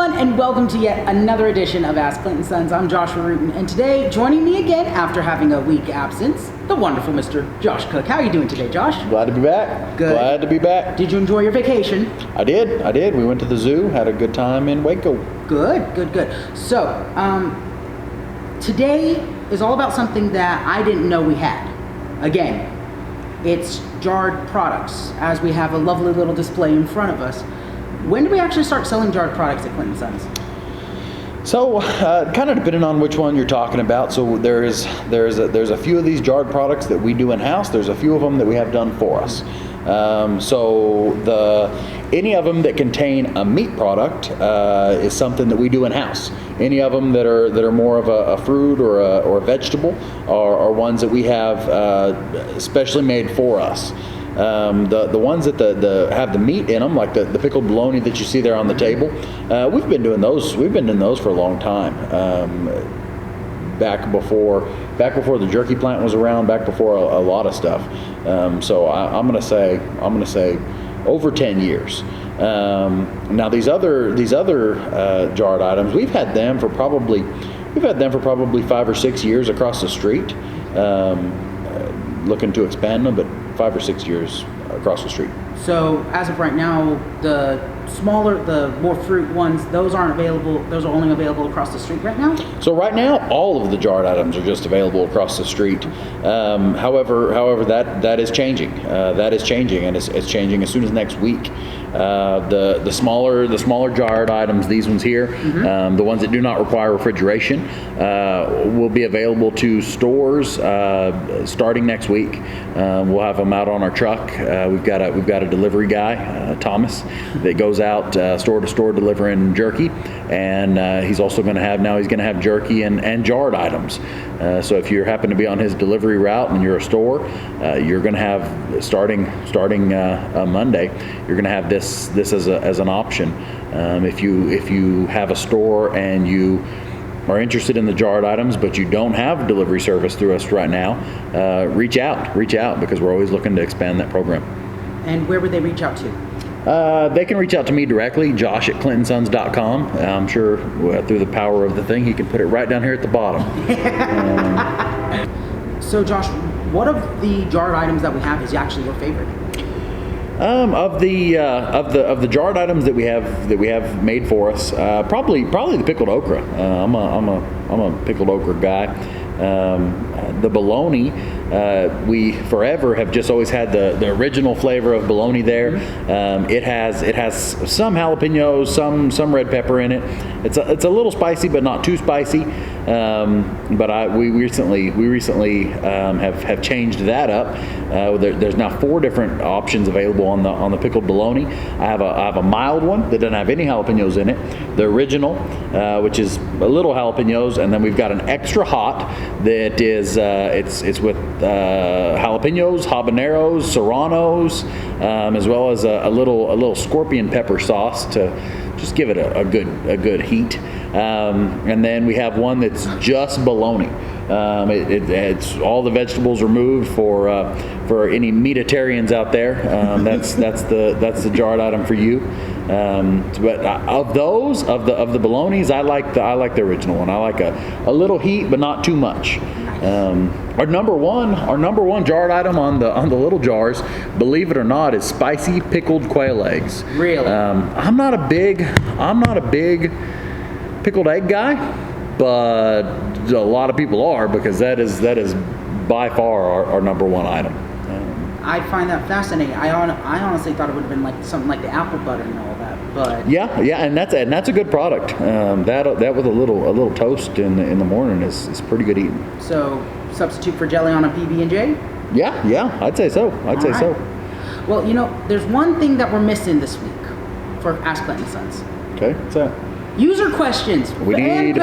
everyone, and welcome to yet another edition of Ask Clint Sons. I'm Joshua Rutan, and today, joining me again after having a week absence, the wonderful Mr. Josh Cook. How are you doing today, Josh? Glad to be back. Good. Glad to be back. Did you enjoy your vacation? I did. We went to the zoo, had a good time in Waco. Good. So, today is all about something that I didn't know we had. Again, it's jarred products, as we have a lovely little display in front of us. When do we actually start selling jarred products at Clint Sons? So, kind of depending on which one you're talking about. So there's a few of these jarred products that we do in house. There's a few of them that we have done for us. Any of them that contain a meat product is something that we do in house. Any of them that are more of a fruit or a vegetable are ones that we have specially made for us. The ones that have the meat in them, like the pickled bologna that you see there on the table, we've been doing those for a long time. Back before the jerky plant was around, back before a lot of stuff. So I'm gonna say over 10 years. Now these other jarred items, we've had them for probably 5 or 6 years across the street. Looking to expand them, but 5 or 6 years across the street. So as of right now, the more fruit ones, those aren't available. Those are only available across the street right now? So right now, all of the jarred items are just available across the street. However, that is changing. That is changing, and it's changing as soon as next week. The smaller jarred items, these ones here, the ones that do not require refrigeration, will be available to stores starting next week. We'll have them out on our truck. We've got a delivery guy, Thomas, that goes out store to store delivering jerky, and he's also going to have jerky and jarred items. So if you happen to be on his delivery route and you're a store, you're going to have starting Monday, you're going to have this as an option. If you have a store and you are interested in the jarred items, but you don't have delivery service through us right now, reach out because we're always looking to expand that program. And where would they reach out to? They can reach out to me directly, josh@clintonsons.com. I'm sure through the power of the thing, he can put it right down here at the bottom. So Josh, what of the jarred items that we have is actually your favorite? Of the jarred items that we have made for us, probably the pickled okra. I'm a pickled okra guy. The bologna, we forever have just always had the original flavor of bologna there. It has some jalapenos, some red pepper in it. It's a little spicy, but not too spicy. But we recently have changed that up. There's now 4 different options available on the pickled bologna. I have a mild one that doesn't have any jalapenos in it. The original, which is a little jalapenos, and then we've got an extra hot that is it's with jalapenos, habaneros, serranos, as well as a little scorpion pepper sauce to just give it a good heat. And then we have one that's just bologna. It's all the vegetables removed for any meatitarians out there. That's the jarred item for you. But of the bolognas, I like the original one. I like a little heat, but not too much. Our number one jarred item on the little jars, believe it or not, is spicy pickled quail eggs. Really? I'm not a big pickled egg guy, but a lot of people are, because that is by far our number one item. I find that fascinating. I honestly thought it would have been like something like the apple butter and all that, but yeah, and that's a good product. That with a little toast in the morning is pretty good eating. So substitute for jelly on a PB&J? Yeah, I'd say so. So. Well, there's one thing that we're missing this week for Ask Clint Sons. Okay, what's that? User questions. We need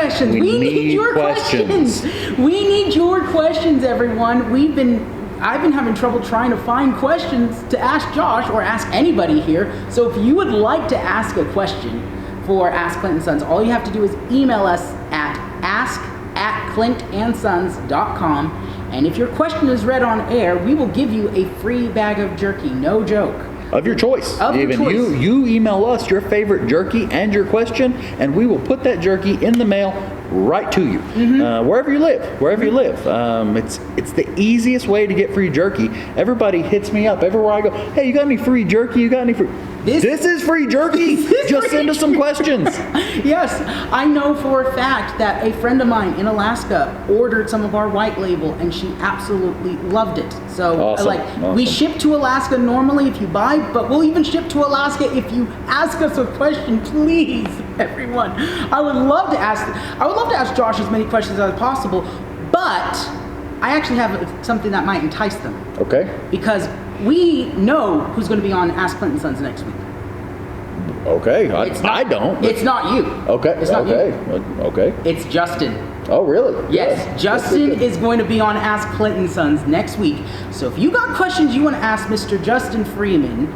your questions. We need your questions, everyone. I've been having trouble trying to find questions to ask Josh or ask anybody here. So if you would like to ask a question for Ask Clint Sons, all you have to do is email us at ask@clintandsons.com. And if your question is read on air, we will give you a free bag of jerky. No joke. Of your choice. Of your choice. You email us your favorite jerky and your question, and we will put that jerky in the mail right to you, wherever you live. It's the easiest way to get free jerky. Everybody hits me up everywhere I go. Hey, you got any free jerky? You got any free? This is free jerky. Just send us some questions. Yes, I know for a fact that a friend of mine in Alaska ordered some of our white label, and she absolutely loved it. So, Awesome. We ship to Alaska normally if you buy, but we'll even ship to Alaska if you ask us a question, please, everyone. I would love to ask Josh as many questions as possible, but I actually have something that might entice them. Okay. Because we know who's going to be on Ask Clint Sons next week. Okay. I don't. It's not you. Okay. It's not you. Okay. It's Justin. Oh, really? Yes, Good. Justin is going to be on Ask Clint Sons next week. So if you got questions you want to ask Mr. Justin Freeman,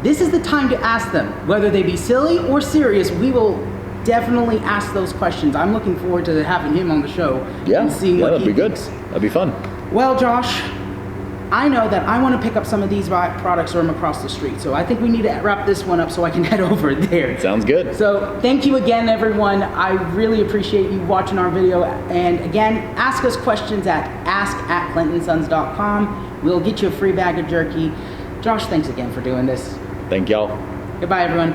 this is the time to ask them. Whether they be silly or serious, we will definitely ask those questions. I'm looking forward to having him on the show and seeing what that'd he be good. thinks. That'd be fun. Well, Josh, I know that I want to pick up some of these products from across the street. So I think we need to wrap this one up so I can head over there. Sounds good. So thank you again, everyone. I really appreciate you watching our video. And again, ask us questions at ask@clintonsons.com. We'll get you a free bag of jerky. Josh, thanks again for doing this. Thank y'all. Goodbye, everyone.